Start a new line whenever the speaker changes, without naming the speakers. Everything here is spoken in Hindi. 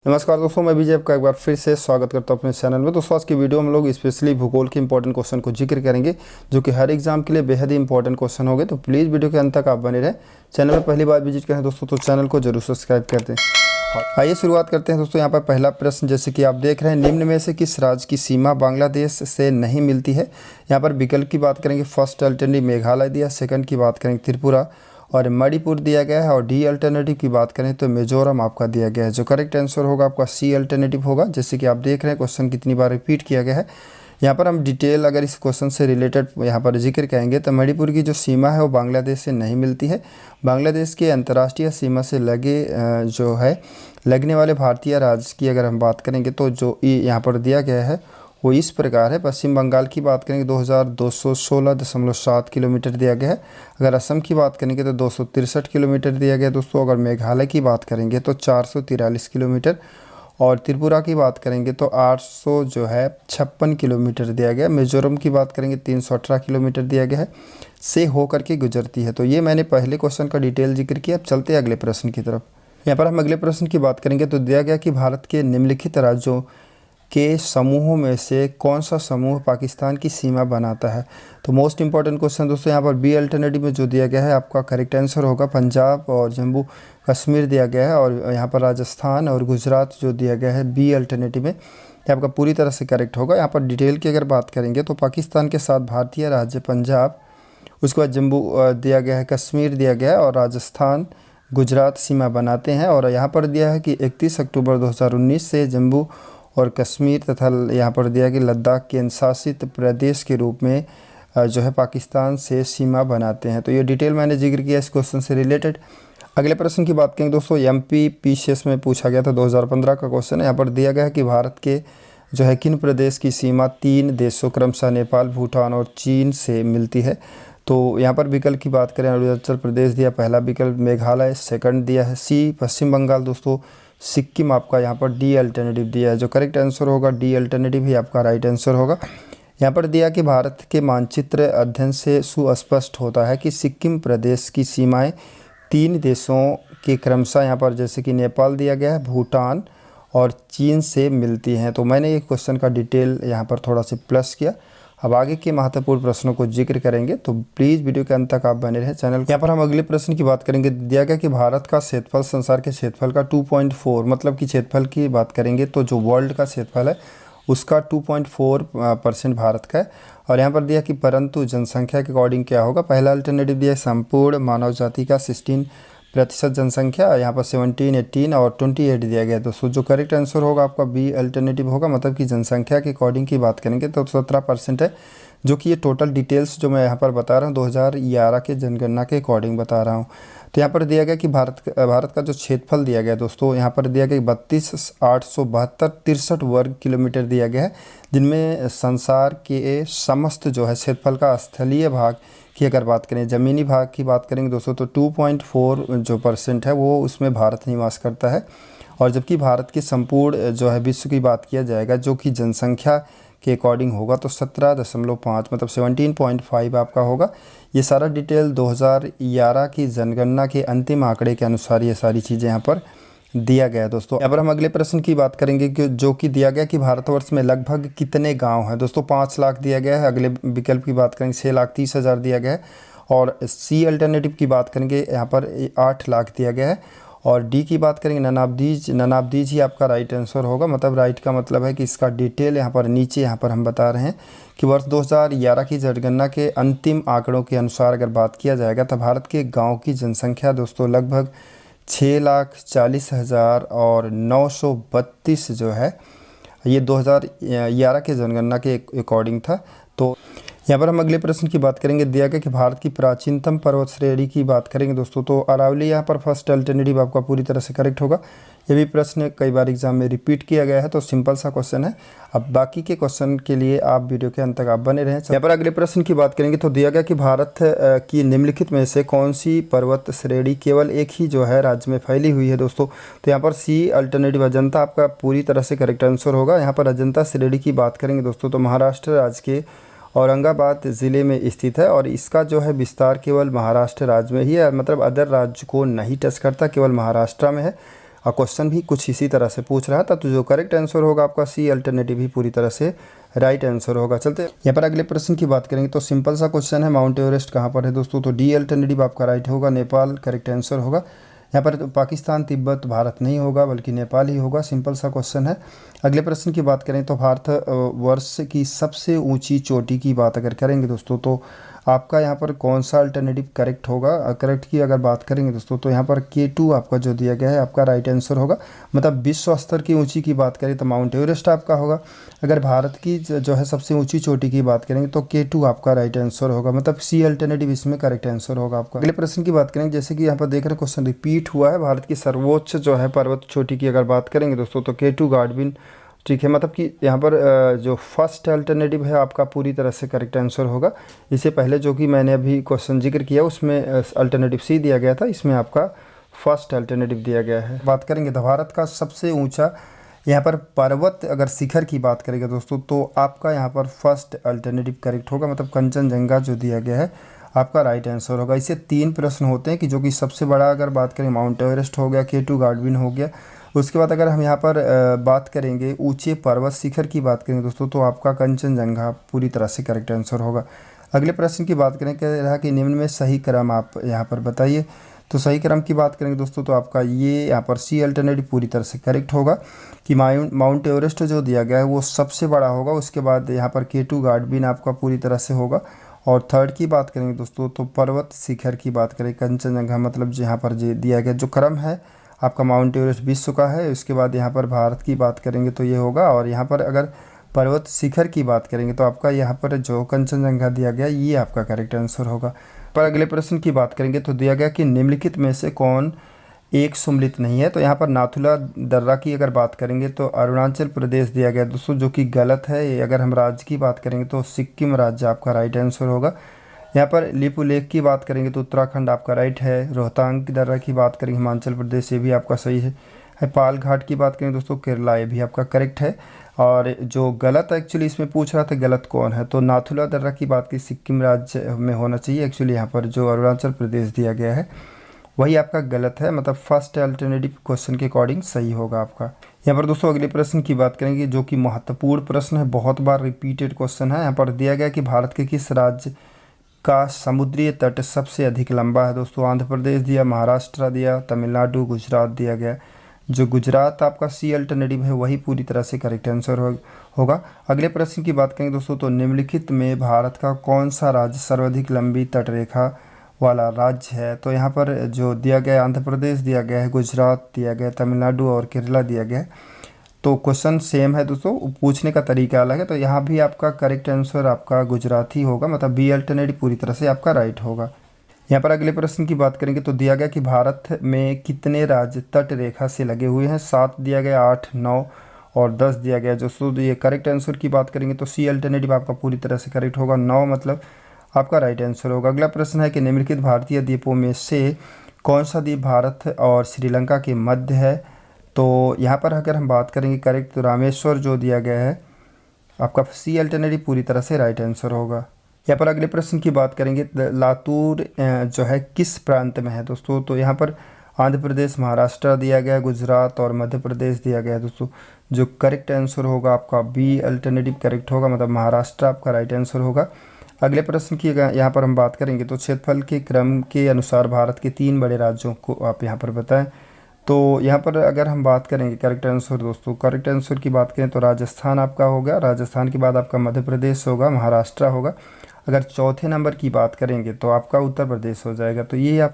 नमस्कार दोस्तों, मैं विजय आपका एक बार फिर से स्वागत करता हूं अपने चैनल में। दोस्तों आज की वीडियो हम लोग स्पेशली भूगोल के इंपॉर्टेंट क्वेश्चन को जिक्र करेंगे, जो कि हर एग्जाम के लिए बेहद ही इंपॉर्टेंट क्वेश्चन होंगे। तो प्लीज़ वीडियो के अंत तक आप बने रहें। चैनल में पहली बार विजिट करें दोस्तों तो चैनल को जरूर सब्सक्राइब कर दें। आइए शुरुआत करते हैं दोस्तों। यहाँ पर पहला प्रश्न जैसे कि आप देख रहे हैं, निम्न में से किस राज्य की सीमा बांग्लादेश से नहीं मिलती है। यहाँ पर विकल्प की बात करेंगे, फर्स्ट अल्टरनेटिव मेघालय दिया, सेकंड की बात करेंगे त्रिपुरा और मणिपुर दिया गया है, और डी अल्टरनेटिव की बात करें तो मिजोरम आपका दिया गया है। जो करेक्ट आंसर होगा आपका सी अल्टरनेटिव होगा। जैसे कि आप देख रहे हैं क्वेश्चन कितनी बार रिपीट किया गया है। यहाँ पर हम डिटेल अगर इस क्वेश्चन से रिलेटेड यहाँ पर जिक्र करेंगे तो मणिपुर की जो सीमा है वो बांग्लादेश से नहीं मिलती है। बांग्लादेश के अंतर्राष्ट्रीय सीमा से लगने वाले भारतीय राज्य की अगर हम बात करेंगे तो जो यहाँ पर दिया गया है वो इस प्रकार है। पश्चिम बंगाल की बात करेंगे 2216.7 किलोमीटर दिया गया है। अगर असम की बात करेंगे तो 263 किलोमीटर दिया गया है दोस्तों। अगर मेघालय की बात करेंगे तो 443 किलोमीटर, और त्रिपुरा की बात करेंगे तो 856 किलोमीटर दिया गया है। मिजोरम की बात करेंगे 318 किलोमीटर दिया गया है से होकर के गुजरती है। तो ये मैंने पहले क्वेश्चन का डिटेल जिक्र किया। अब चलते हैं अगले प्रश्न की तरफ। यहाँ पर हम अगले प्रश्न की बात करेंगे तो दिया गया कि भारत के निम्नलिखित राज्यों के समूहों में से कौन सा समूह पाकिस्तान की सीमा बनाता है। तो मोस्ट इंपॉर्टेंट क्वेश्चन दोस्तों, यहाँ पर बी अल्टरनेटिव में जो दिया गया है आपका करेक्ट आंसर होगा पंजाब और जम्मू कश्मीर दिया गया है, और यहाँ पर राजस्थान और गुजरात जो दिया गया है बी अल्टरनेटिव में, ये आपका पूरी तरह से करेक्ट होगा। यहाँ पर डिटेल की अगर बात करेंगे तो पाकिस्तान के साथ भारतीय राज्य पंजाब, उसके बाद जम्मू दिया गया है, कश्मीर दिया गया है और राजस्थान गुजरात सीमा बनाते हैं। और यहाँ पर दिया है कि 31 अक्टूबर 2019 से जम्मू और कश्मीर तथा यहाँ पर दिया कि लद्दाख केंद्र शासित प्रदेश के रूप में जो है पाकिस्तान से सीमा बनाते हैं। तो ये डिटेल मैंने जिक्र किया इस क्वेश्चन से रिलेटेड। अगले प्रश्न की बात करेंगे दोस्तों, MPPCS में पूछा गया था, 2015 का क्वेश्चन है। यहाँ पर दिया गया है कि भारत के जो है किन प्रदेश की सीमा 3 देशों क्रमशः नेपाल, भूटान और चीन से मिलती है। तो यहाँ पर विकल्प की बात करें, अरुणाचल प्रदेश दिया पहला विकल्प, मेघालय सेकंड दिया है, सी पश्चिम बंगाल दोस्तों, सिक्किम आपका यहाँ पर डी अल्टरनेटिव दिया है। जो करेक्ट आंसर होगा डी अल्टरनेटिव ही आपका राइट आंसर होगा। यहाँ पर दिया कि भारत के मानचित्र अध्ययन से सुस्पष्ट होता है कि सिक्किम प्रदेश की सीमाएं 3 देशों के क्रमशः यहाँ पर जैसे कि नेपाल दिया गया है, भूटान और चीन से मिलती हैं। तो मैंने ये क्वेश्चन का डिटेल यहाँ पर थोड़ा सा प्लस किया। अब आगे के महत्वपूर्ण प्रश्नों को जिक्र करेंगे, तो प्लीज़ वीडियो के अंत तक आप बने रहें चैनल। यहाँ पर हम अगले प्रश्न की बात करेंगे। दिया गया कि भारत का क्षेत्रफल संसार के क्षेत्रफल का 2.4, मतलब कि क्षेत्रफल की बात करेंगे तो जो वर्ल्ड का क्षेत्रफल है उसका 2.4% भारत का है। और यहाँ पर दिया कि परंतु जनसंख्या के अकॉर्डिंग क्या होगा। पहला अल्टरनेटिव दिया संपूर्ण मानव जाति का 16% जनसंख्या, यहाँ पर 17, 18 और 28 दिया गया। तो जो करेक्ट आंसर होगा आपका बी अल्टरनेटिव होगा, मतलब कि जनसंख्या के अकॉर्डिंग की बात करेंगे तो 17% है। जो कि ये टोटल डिटेल्स जो मैं यहाँ पर बता रहा हूँ 2011 के जनगणना के अकॉर्डिंग बता रहा हूँ। तो यहाँ पर दिया गया कि भारत का जो क्षेत्रफल दिया गया दोस्तों, यहाँ पर दिया गया 32,872 वर्ग किलोमीटर दिया गया है, जिनमें संसार के समस्त जो है क्षेत्रफल का स्थलीय भाग की अगर बात करें, ज़मीनी भाग की बात करेंगे दोस्तों तो 2.4 जो % है वो उसमें भारत निवास करता है। और जबकि भारत की संपूर्ण जो है विश्व की बात किया जाएगा जो कि जनसंख्या के अकॉर्डिंग होगा तो 17.5 मतलब 17.5 आपका होगा। ये सारा डिटेल 2011 की जनगणना के अंतिम आंकड़े के अनुसार ये सारी चीज़ें यहाँ पर दिया गया है दोस्तों। यहाँ पर हम अगले प्रश्न की बात करेंगे कि जो कि दिया गया कि भारतवर्ष में लगभग कितने गांव हैं दोस्तों। 5 लाख दिया गया है। अगले विकल्प की बात करेंगे 6,30,000 दिया गया है, और सी अल्टरनेटिव की बात करेंगे यहाँ पर 8 लाख दिया गया है, और डी की बात करेंगे ननाबदीज ही आपका राइट आंसर होगा। मतलब राइट का मतलब है कि इसका डिटेल यहाँ पर नीचे यहाँ पर हम बता रहे हैं कि वर्ष 2011 की जनगणना के अंतिम आंकड़ों के अनुसार अगर बात किया जाएगा तो भारत के गाँव की जनसंख्या दोस्तों लगभग 6,40,932 जो है ये 2011 के जनगणना के अकॉर्डिंग था। तो यहाँ पर हम अगले प्रश्न की बात करेंगे। दिया गया कि भारत की प्राचीनतम पर्वत श्रेणी की बात करेंगे दोस्तों तो अरावली यहाँ पर फर्स्ट अल्टरनेटिव आपका पूरी तरह से करेक्ट होगा। ये भी प्रश्न कई बार एग्जाम में रिपीट किया गया है, तो सिंपल सा क्वेश्चन है। अब बाकी के क्वेश्चन के लिए आप वीडियो के अंत तक आप बने रहें। यहाँ पर अगले प्रश्न की बात करेंगे तो दिया गया कि भारत की निम्नलिखित में से कौन सी पर्वत श्रेणी केवल एक ही जो है राज्य में फैली हुई है दोस्तों। तो यहाँ पर सी अल्टरनेटिव अजंता आपका पूरी तरह से करेक्ट आंसर होगा। यहाँ पर अजंता श्रेणी की बात करेंगे दोस्तों तो महाराष्ट्र राज्य के औरंगाबाद ज़िले में स्थित है, और इसका जो है विस्तार केवल महाराष्ट्र राज्य में ही है, मतलब अदर राज्य को नहीं टच करता, केवल महाराष्ट्र में है। क्वेश्चन भी कुछ इसी तरह से पूछ रहा था, तो जो करेक्ट आंसर होगा आपका सी अल्टरनेटिव ही पूरी तरह से राइट आंसर होगा। चलते यहाँ पर अगले प्रश्न की बात करेंगे। तो सिंपल सा क्वेश्चन है, माउंट एवरेस्ट कहाँ पर है दोस्तों? तो डी अल्टरनेटिव आपका राइट होगा, नेपाल करेक्ट आंसर होगा। यहाँ पर तो पाकिस्तान, तिब्बत, भारत नहीं होगा बल्कि नेपाल ही होगा। सिंपल सा क्वेश्चन है। अगले प्रश्न की बात करें तो भारत वर्ष की सबसे ऊंची चोटी की बात अगर करेंगे दोस्तों, तो आपका यहाँ पर कौन सा अल्टरनेटिव करेक्ट होगा? करेक्ट की अगर बात करेंगे दोस्तों, तो यहाँ पर K2 आपका जो दिया गया है आपका राइट आंसर होगा। मतलब विश्व स्तर की ऊंची की बात करें तो माउंट एवरेस्ट आपका होगा। अगर भारत की जो है सबसे ऊंची चोटी की बात करेंगे तो K2 आपका राइट आंसर होगा। मतलब सी अल्टरनेटिव इसमें करेक्ट आंसर होगा आपका। अगले प्रश्न की बात करेंगे, जैसे कि यहाँ पर देख रहे हैं क्वेश्चन रिपीट हुआ है। भारत की सर्वोच्च जो है पर्वत चोटी की अगर बात करेंगे दोस्तों, तो K2 गार्डविन ठीक है। मतलब कि यहाँ पर जो फर्स्ट अल्टरनेटिव है आपका पूरी तरह से करेक्ट आंसर होगा। इससे पहले जो कि मैंने अभी क्वेश्चन जिक्र किया उसमें अल्टरनेटिव सी दिया गया था, इसमें आपका फर्स्ट अल्टरनेटिव दिया गया है। बात करेंगे तो भारत का सबसे ऊंचा यहाँ पर पर्वत अगर शिखर की बात करेंगे दोस्तों, तो आपका यहाँ पर फर्स्ट अल्टरनेटिव करेक्ट होगा। मतलब कंचनजंगा जो दिया गया है आपका राइट आंसर होगा। इससे 3 प्रश्न होते हैं कि जो कि सबसे बड़ा अगर बात करें माउंट एवरेस्ट हो गया, K2 गार्डविन हो गया। उसके बाद अगर हम यहाँ पर बात करेंगे ऊंचे पर्वत शिखर की बात करेंगे दोस्तों, तो आपका कंचनजंगा पूरी तरह से करेक्ट आंसर होगा। अगले प्रश्न की बात करें, कह रहा कि निम्न में सही क्रम आप यहाँ पर बताइए। तो सही क्रम की बात करेंगे दोस्तों, तो आपका ये यहाँ पर सी अल्टरनेटिव पूरी तरह से करेक्ट होगा कि माउंट एवरेस्ट जो दिया गया है वो सबसे बड़ा होगा। उसके बाद यहाँ पर K2 गार्डविन आपका पूरी तरह से होगा। और थर्ड की बात करेंगे दोस्तों, तो पर्वत शिखर की बात करें कंचनजंगा, मतलब यहाँ पर जो दिया गया जो क्रम है आपका माउंट एवरेस्ट विश्व का है। उसके बाद यहाँ पर भारत की बात करेंगे तो ये होगा। और यहाँ पर अगर पर्वत शिखर की बात करेंगे तो आपका यहाँ पर जो कंचनजंगा दिया गया ये आपका करेक्ट आंसर होगा। पर अगले प्रश्न की बात करेंगे तो दिया गया कि निम्नलिखित में से कौन एक सम्मिलित नहीं है? तो यहाँ पर नाथुला दर्रा की अगर बात करेंगे तो अरुणाचल प्रदेश दिया गया दोस्तों, जो कि गलत है। अगर हम राज्य की बात करेंगे तो सिक्किम राज्य आपका राइट आंसर होगा। यहाँ पर लिपू लेक की बात करेंगे तो उत्तराखंड आपका राइट है। रोहतांग की दर्रा की बात करेंगे हिमाचल प्रदेश, ये भी आपका सही है। पाल घाट की बात करेंगे दोस्तों केरला, ये भी आपका करेक्ट है। और जो गलत एक्चुअली इसमें पूछ रहा था गलत कौन है, तो नाथुला दर्रा की बात की सिक्किम राज्य में होना चाहिए। एक्चुअली यहाँ पर जो अरुणाचल प्रदेश दिया गया है वही आपका गलत है। मतलब फर्स्ट अल्टरनेटिव क्वेश्चन के अकॉर्डिंग सही होगा आपका। यहाँ पर दोस्तों अगले प्रश्न की बात करेंगे जो कि महत्वपूर्ण प्रश्न है, बहुत बार रिपीटेड क्वेश्चन है। यहाँ पर दिया गया कि भारत के किस राज्य का समुद्री तट सबसे अधिक लंबा है दोस्तों? आंध्र प्रदेश दिया, महाराष्ट्र दिया, तमिलनाडु, गुजरात दिया गया। जो गुजरात आपका सी अल्टरनेटिव है वही पूरी तरह से करेक्ट आंसर होगा। अगले प्रश्न की बात करेंगे दोस्तों, तो निम्नलिखित में भारत का कौन सा राज्य सर्वाधिक लंबी तटरेखा वाला राज्य है? तो यहाँ पर जो दिया गया आंध्र प्रदेश दिया गया है, गुजरात दिया गया, तमिलनाडु और केरला दिया गया है। तो क्वेश्चन सेम है दोस्तों, पूछने का तरीका अलग है। तो यहाँ भी आपका करेक्ट आंसर आपका गुजरात ही होगा। मतलब बी अल्टरनेटिव पूरी तरह से आपका राइट होगा। यहाँ पर अगले प्रश्न की बात करेंगे तो दिया गया कि भारत में कितने राज्य तट रेखा से लगे हुए हैं? 7 दिया गया, 8, 9 और 10 दिया गया। दोस्तों ये करेक्ट आंसर की बात करेंगे तो सी अल्टरनेटिव आपका पूरी तरह से करेक्ट होगा। 9 मतलब आपका राइट आंसर होगा। अगला प्रश्न है कि निम्नलिखित भारतीय द्वीपों में से कौन सा द्वीप भारत और श्रीलंका के मध्य है? तो यहाँ पर अगर हम बात करेंगे करेक्ट, तो रामेश्वर जो दिया गया है आपका सी अल्टरनेटिव पूरी तरह से राइट आंसर होगा। यहाँ पर अगले प्रश्न की बात करेंगे, लातूर जो है किस प्रांत में है दोस्तों? तो यहाँ पर आंध्र प्रदेश, महाराष्ट्र दिया गया, गुजरात और मध्य प्रदेश दिया गया है दोस्तों। जो करेक्ट आंसर होगा आपका बी अल्टरनेटिव करेक्ट होगा। मतलब महाराष्ट्र आपका राइट आंसर होगा। अगले प्रश्न की यहाँ पर हम बात करेंगे तो क्षेत्रफल के क्रम के अनुसार भारत के 3 बड़े राज्यों को आप यहाँ पर बताएं। तो यहाँ पर अगर हम बात करेंगे करेक्ट आंसर दोस्तों, करेक्ट आंसर की बात करें तो राजस्थान आपका होगा। राजस्थान के बाद आपका मध्य प्रदेश होगा, महाराष्ट्र होगा। अगर चौथे नंबर की बात करेंगे तो आपका उत्तर प्रदेश हो जाएगा। तो ये आप